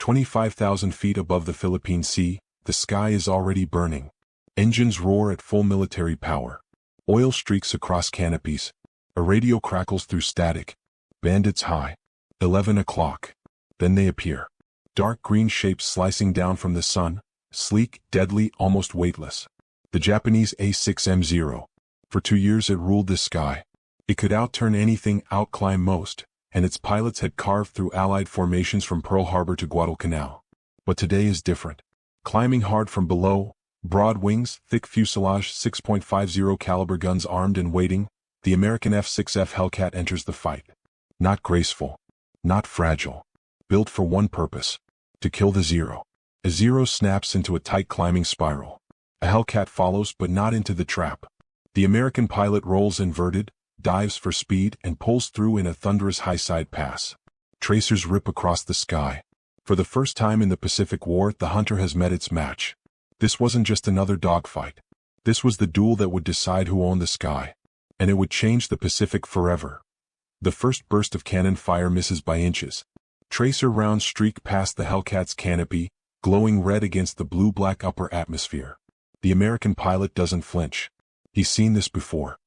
25,000 feet above the Philippine Sea, the sky is already burning. Engines roar at full military power. Oil streaks across canopies. A radio crackles through static. Bandits high. 11 o'clock. Then they appear. Dark green shapes slicing down from the sun, sleek, deadly, almost weightless. The Japanese A6M Zero. For 2 years it ruled the sky. It could outturn anything, outclimb most, and its pilots had carved through Allied formations from Pearl Harbor to Guadalcanal. But today is different. Climbing hard from below, broad wings, thick fuselage, 6.50 caliber guns armed and waiting, the American F6F Hellcat enters the fight. Not graceful. Not fragile. Built for one purpose. To kill the Zero. A Zero snaps into a tight climbing spiral. A Hellcat follows but not into the trap. The American pilot rolls inverted, dives for speed and pulls through in a thunderous high-side pass. Tracers rip across the sky. For the first time in the Pacific War, the hunter has met its match. This wasn't just another dogfight. This was the duel that would decide who owned the sky. And it would change the Pacific forever. The first burst of cannon fire misses by inches. Tracer rounds streak past the Hellcat's canopy, glowing red against the blue-black upper atmosphere. The American pilot doesn't flinch. He's seen this before.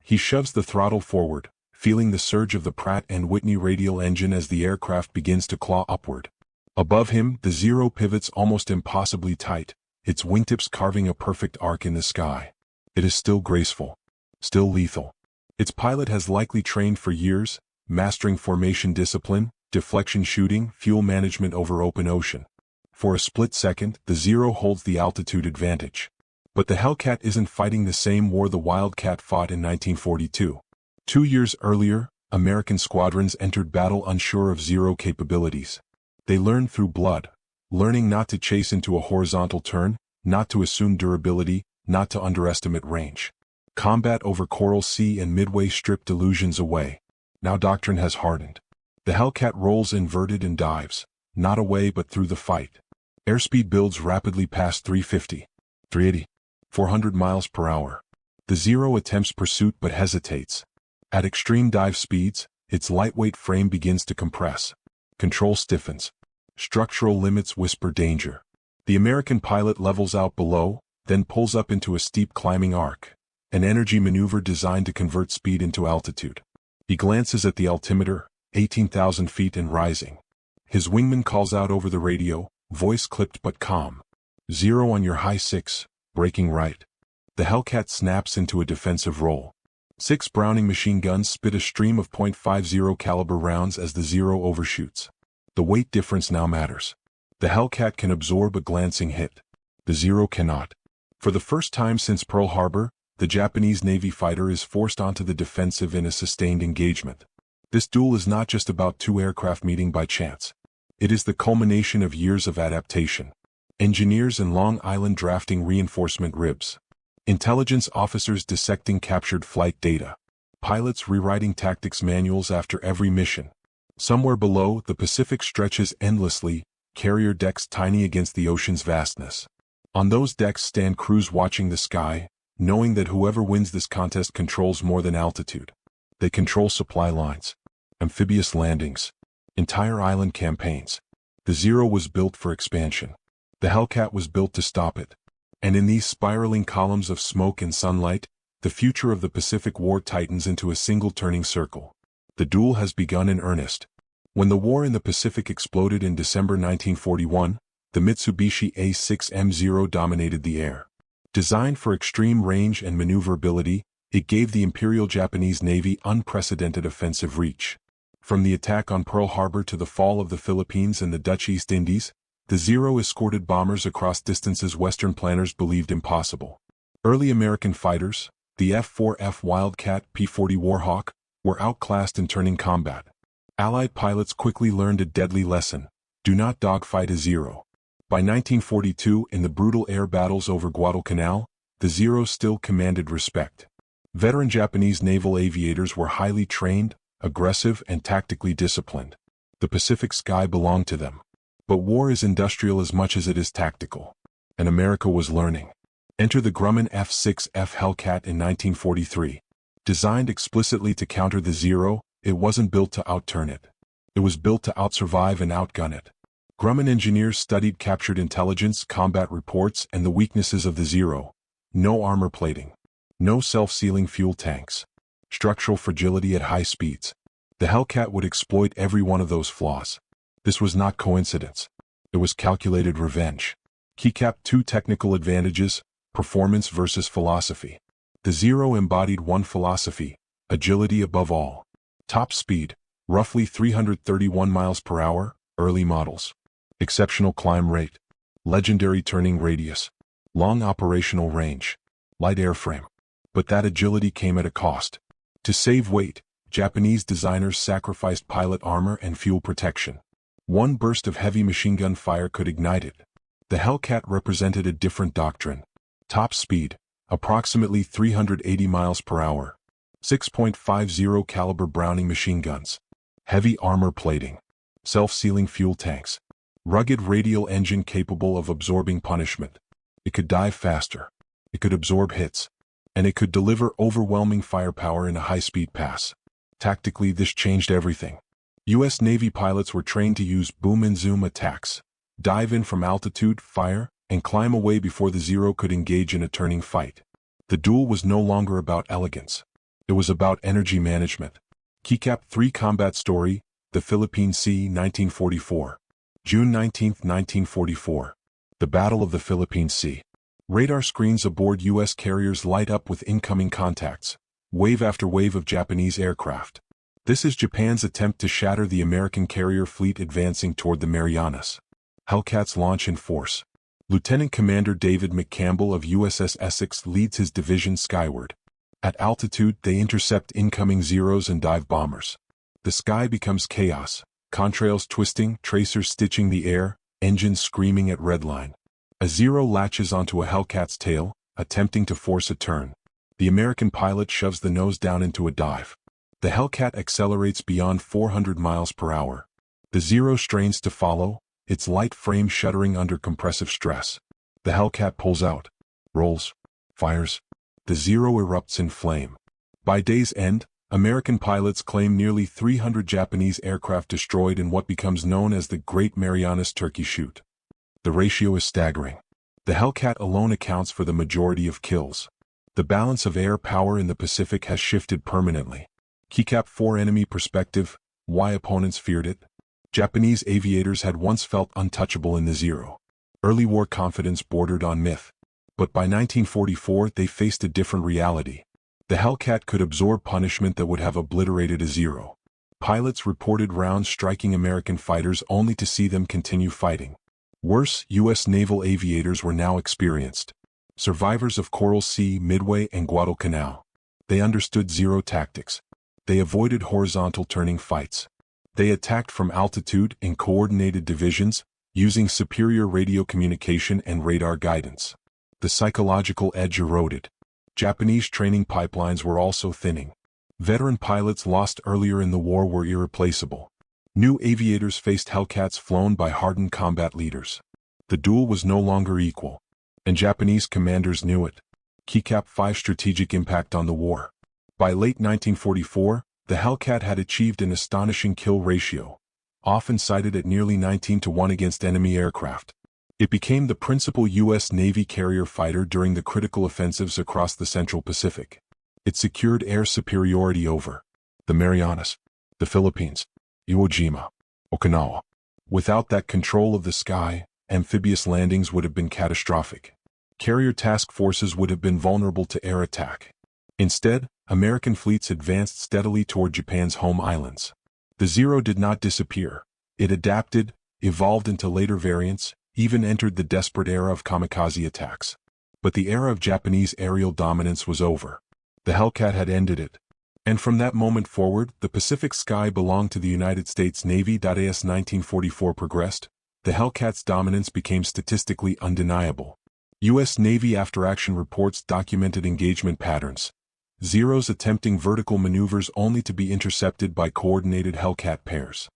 He shoves the throttle forward, feeling the surge of the Pratt & Whitney radial engine as the aircraft begins to claw upward. Above him, the Zero pivots almost impossibly tight, its wingtips carving a perfect arc in the sky. It is still graceful. Still lethal. Its pilot has likely trained for years, mastering formation discipline, deflection shooting, fuel management over open ocean. For a split second, the Zero holds the altitude advantage. But the Hellcat isn't fighting the same war the Wildcat fought in 1942. 2 years earlier, American squadrons entered battle unsure of Zero capabilities. They learned through blood, learning not to chase into a horizontal turn, not to assume durability, not to underestimate range. Combat over Coral Sea and Midway stripped illusions away. Now doctrine has hardened. The Hellcat rolls inverted and dives, not away but through the fight. Airspeed builds rapidly past 350, 380, 400 miles per hour. The Zero attempts pursuit but hesitates. At extreme dive speeds, its lightweight frame begins to compress. Control stiffens. Structural limits whisper danger. The American pilot levels out below, then pulls up into a steep climbing arc, an energy maneuver designed to convert speed into altitude. He glances at the altimeter, 18,000 feet and rising. His wingman calls out over the radio, voice clipped but calm. Zero on your high 6, braking right. The Hellcat snaps into a defensive roll. 6 Browning machine guns spit a stream of .50 caliber rounds as the Zero overshoots. The weight difference now matters. The Hellcat can absorb a glancing hit. The Zero cannot. For the first time since Pearl Harbor, the Japanese Navy fighter is forced onto the defensive in a sustained engagement. This duel is not just about 2 aircraft meeting by chance. It is the culmination of years of adaptation. Engineers in Long Island drafting reinforcement ribs. Intelligence officers dissecting captured flight data. Pilots rewriting tactics manuals after every mission. Somewhere below, the Pacific stretches endlessly, carrier decks tiny against the ocean's vastness. On those decks stand crews watching the sky, knowing that whoever wins this contest controls more than altitude. They control supply lines, amphibious landings, entire island campaigns. The Zero was built for expansion. The Hellcat was built to stop it. And in these spiraling columns of smoke and sunlight, the future of the Pacific War tightens into a single turning circle. The duel has begun in earnest. When the war in the Pacific exploded in December 1941, the Mitsubishi A6M Zero dominated the air. Designed for extreme range and maneuverability, it gave the Imperial Japanese Navy unprecedented offensive reach. From the attack on Pearl Harbor to the fall of the Philippines and the Dutch East Indies, the Zero escorted bombers across distances Western planners believed impossible. Early American fighters, the F-4F Wildcat, P-40 Warhawk, were outclassed in turning combat. Allied pilots quickly learned a deadly lesson: do not dogfight a Zero. By 1942, in the brutal air battles over Guadalcanal, the Zero still commanded respect. Veteran Japanese naval aviators were highly trained, aggressive, and tactically disciplined. The Pacific sky belonged to them. But war is industrial as much as it is tactical. And America was learning. Enter the Grumman F6F Hellcat in 1943. Designed explicitly to counter the Zero, it wasn't built to outturn it. It was built to outsurvive and outgun it. Grumman engineers studied captured intelligence, combat reports, and the weaknesses of the Zero. No armor plating. No self-sealing fuel tanks. Structural fragility at high speeds. The Hellcat would exploit every one of those flaws. This was not coincidence. It was calculated revenge. Keycap 2 technical advantages, performance versus philosophy. The Zero embodied one philosophy, agility above all. Top speed, roughly 331 miles per hour, early models. Exceptional climb rate. Legendary turning radius. Long operational range. Light airframe. But that agility came at a cost. To save weight, Japanese designers sacrificed pilot armor and fuel protection. One burst of heavy machine gun fire could ignite it. The Hellcat represented a different doctrine. Top speed, approximately 380 miles per hour. 6.50 caliber Browning machine guns. Heavy armor plating. Self-sealing fuel tanks. Rugged radial engine capable of absorbing punishment. It could dive faster. It could absorb hits. And it could deliver overwhelming firepower in a high-speed pass. Tactically, this changed everything. U.S. Navy pilots were trained to use boom and zoom attacks, dive in from altitude, fire, and climb away before the Zero could engage in a turning fight. The duel was no longer about elegance. It was about energy management. Keycap 3 Combat Story, The Philippine Sea, 1944. June 19, 1944. The Battle of the Philippine Sea. Radar screens aboard U.S. carriers light up with incoming contacts, wave after wave of Japanese aircraft. This is Japan's attempt to shatter the American carrier fleet advancing toward the Marianas. Hellcats launch in force. Lieutenant Commander David McCampbell of USS Essex leads his division skyward. At altitude, they intercept incoming Zeros and dive bombers. The sky becomes chaos, contrails twisting, tracers stitching the air, engines screaming at redline. A Zero latches onto a Hellcat's tail, attempting to force a turn. The American pilot shoves the nose down into a dive. The Hellcat accelerates beyond 400 miles per hour. The Zero strains to follow, its light frame shuddering under compressive stress. The Hellcat pulls out, rolls, fires. The Zero erupts in flame. By day's end, American pilots claim nearly 300 Japanese aircraft destroyed in what becomes known as the Great Marianas Turkey Shoot. The ratio is staggering. The Hellcat alone accounts for the majority of kills. The balance of air power in the Pacific has shifted permanently. Keycap 4 Enemy Perspective, Why Opponents Feared It. Japanese aviators had once felt untouchable in the Zero. Early war confidence bordered on myth. But by 1944 they faced a different reality. The Hellcat could absorb punishment that would have obliterated a Zero. Pilots reported rounds striking American fighters only to see them continue fighting. Worse, U.S. naval aviators were now experienced. Survivors of Coral Sea, Midway, and Guadalcanal. They understood Zero tactics. They avoided horizontal turning fights. They attacked from altitude in coordinated divisions, using superior radio communication and radar guidance. The psychological edge eroded. Japanese training pipelines were also thinning. Veteran pilots lost earlier in the war were irreplaceable. New aviators faced Hellcats flown by hardened combat leaders. The duel was no longer equal. And Japanese commanders knew it. Keycap 5 Strategic Impact on the War. By late 1944, the Hellcat had achieved an astonishing kill ratio, often cited at nearly 19-1 against enemy aircraft. It became the principal U.S. Navy carrier fighter during the critical offensives across the Central Pacific. It secured air superiority over the Marianas, the Philippines, Iwo Jima, Okinawa. Without that control of the sky, amphibious landings would have been catastrophic. Carrier task forces would have been vulnerable to air attack. Instead, American fleets advanced steadily toward Japan's home islands. The Zero did not disappear. It adapted, evolved into later variants, even entered the desperate era of kamikaze attacks. But the era of Japanese aerial dominance was over. The Hellcat had ended it. And from that moment forward, the Pacific sky belonged to the United States Navy. As 1944 progressed, the Hellcat's dominance became statistically undeniable. U.S. Navy after-action reports documented engagement patterns. Zeros attempting vertical maneuvers only to be intercepted by coordinated Hellcat pairs.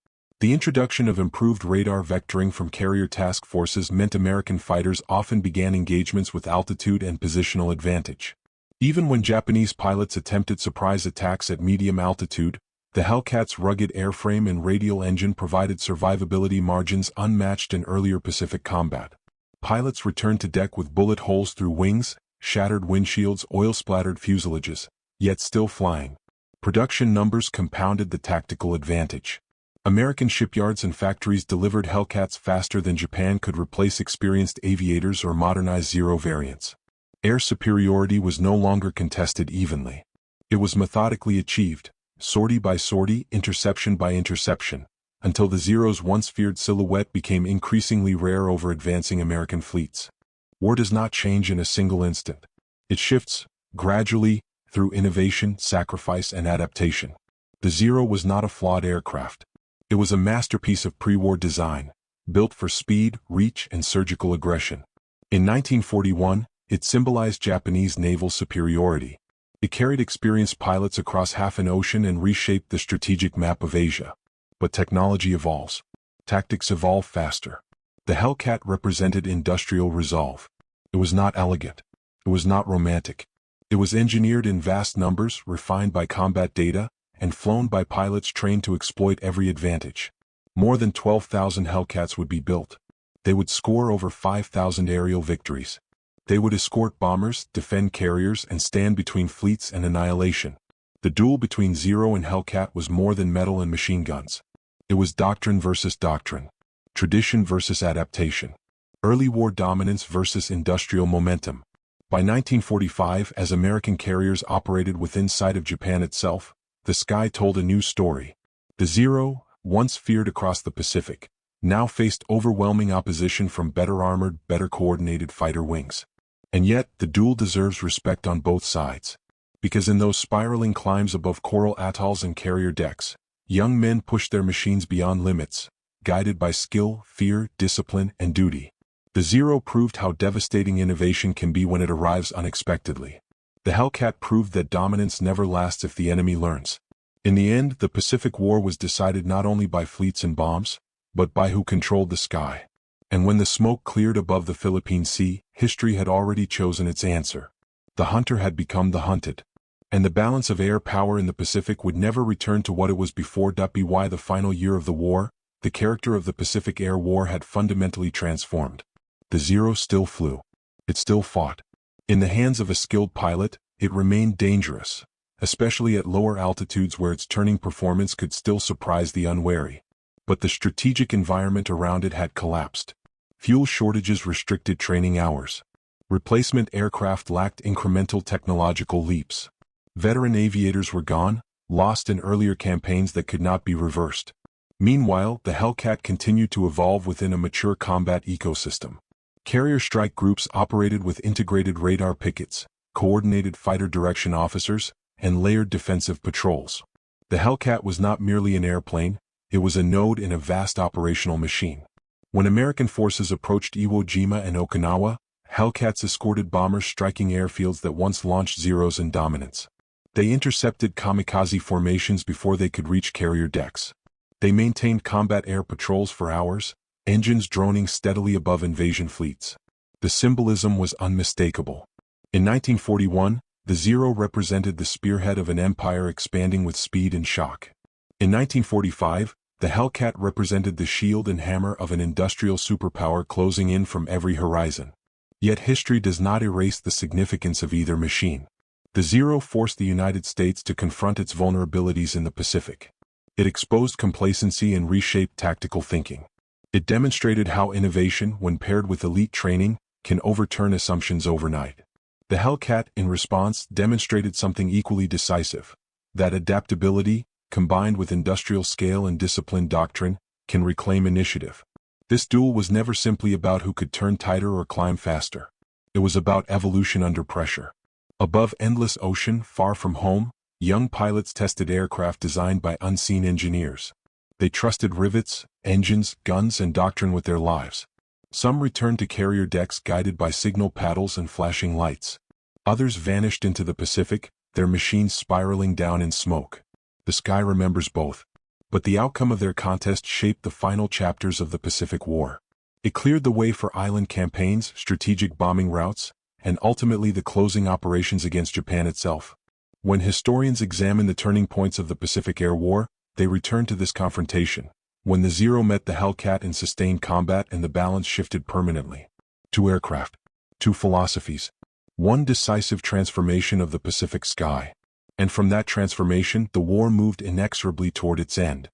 The introduction of improved radar vectoring from carrier task forces meant American fighters often began engagements with altitude and positional advantage. Even when Japanese pilots attempted surprise attacks at medium altitude, The Hellcat's rugged airframe and radial engine provided survivability margins unmatched in earlier Pacific combat. Pilots returned to deck with bullet holes through wings, shattered windshields, oil-splattered fuselages, yet still flying. Production numbers compounded the tactical advantage. American shipyards and factories delivered Hellcats faster than Japan could replace experienced aviators or modernize Zero variants. Air superiority was no longer contested evenly. It was methodically achieved, sortie by sortie, interception by interception, until the Zero's once feared silhouette became increasingly rare over advancing American fleets. War does not change in a single instant. It shifts, gradually, through innovation, sacrifice, and adaptation. The Zero was not a flawed aircraft. It was a masterpiece of pre-war design, built for speed, reach, and surgical aggression. In 1941, it symbolized Japanese naval superiority. It carried experienced pilots across half an ocean and reshaped the strategic map of Asia. But technology evolves. Tactics evolve faster. The Hellcat represented industrial resolve. It was not elegant. It was not romantic. It was engineered in vast numbers, refined by combat data, and flown by pilots trained to exploit every advantage. More than 12,000 Hellcats would be built. They would score over 5,000 aerial victories. They would escort bombers, defend carriers, and stand between fleets and annihilation. The duel between Zero and Hellcat was more than metal and machine guns. It was doctrine versus doctrine. Tradition versus adaptation. Early war dominance versus industrial momentum. By 1945, as American carriers operated within sight of Japan itself, the sky told a new story. The Zero, once feared across the Pacific, now faced overwhelming opposition from better armored, better coordinated fighter wings. And yet, the duel deserves respect on both sides. Because in those spiraling climbs above coral atolls and carrier decks, young men pushed their machines beyond limits, guided by skill, fear, discipline, and duty. The Zero proved how devastating innovation can be when it arrives unexpectedly. The Hellcat proved that dominance never lasts if the enemy learns. In the end, the Pacific War was decided not only by fleets and bombs, but by who controlled the sky. And when the smoke cleared above the Philippine Sea, history had already chosen its answer. The hunter had become the hunted. And the balance of air power in the Pacific would never return to what it was before. By the final year of the war, the character of the Pacific Air War had fundamentally transformed. The Zero still flew. It still fought. In the hands of a skilled pilot, it remained dangerous, especially at lower altitudes where its turning performance could still surprise the unwary. But the strategic environment around it had collapsed. Fuel shortages restricted training hours. Replacement aircraft lacked incremental technological leaps. Veteran aviators were gone, lost in earlier campaigns that could not be reversed. Meanwhile, the Hellcat continued to evolve within a mature combat ecosystem. Carrier strike groups operated with integrated radar pickets, coordinated fighter direction officers, and layered defensive patrols. The Hellcat was not merely an airplane, it was a node in a vast operational machine. When American forces approached Iwo Jima and Okinawa, Hellcats escorted bombers striking airfields that once launched Zeros in dominance. They intercepted kamikaze formations before they could reach carrier decks. They maintained combat air patrols for hours, engines droning steadily above invasion fleets. The symbolism was unmistakable. In 1941, the Zero represented the spearhead of an empire expanding with speed and shock. In 1945, the Hellcat represented the shield and hammer of an industrial superpower closing in from every horizon. Yet history does not erase the significance of either machine. The Zero forced the United States to confront its vulnerabilities in the Pacific. It exposed complacency and reshaped tactical thinking. It demonstrated how innovation, when paired with elite training, can overturn assumptions overnight. The Hellcat, in response, demonstrated something equally decisive: that adaptability, combined with industrial scale and disciplined doctrine, can reclaim initiative. This duel was never simply about who could turn tighter or climb faster. It was about evolution under pressure. Above endless ocean, far from home, young pilots tested aircraft designed by unseen engineers. They trusted rivets, engines, guns, and doctrine with their lives. Some returned to carrier decks guided by signal paddles and flashing lights. Others vanished into the Pacific, their machines spiraling down in smoke. The sky remembers both. But the outcome of their contest shaped the final chapters of the Pacific War. It cleared the way for island campaigns, strategic bombing routes, and ultimately the closing operations against Japan itself. When historians examine the turning points of the Pacific Air War, they return to this confrontation, when the Zero met the Hellcat in sustained combat and the balance shifted permanently. Two aircraft, two philosophies, one decisive transformation of the Pacific sky. And from that transformation, the war moved inexorably toward its end.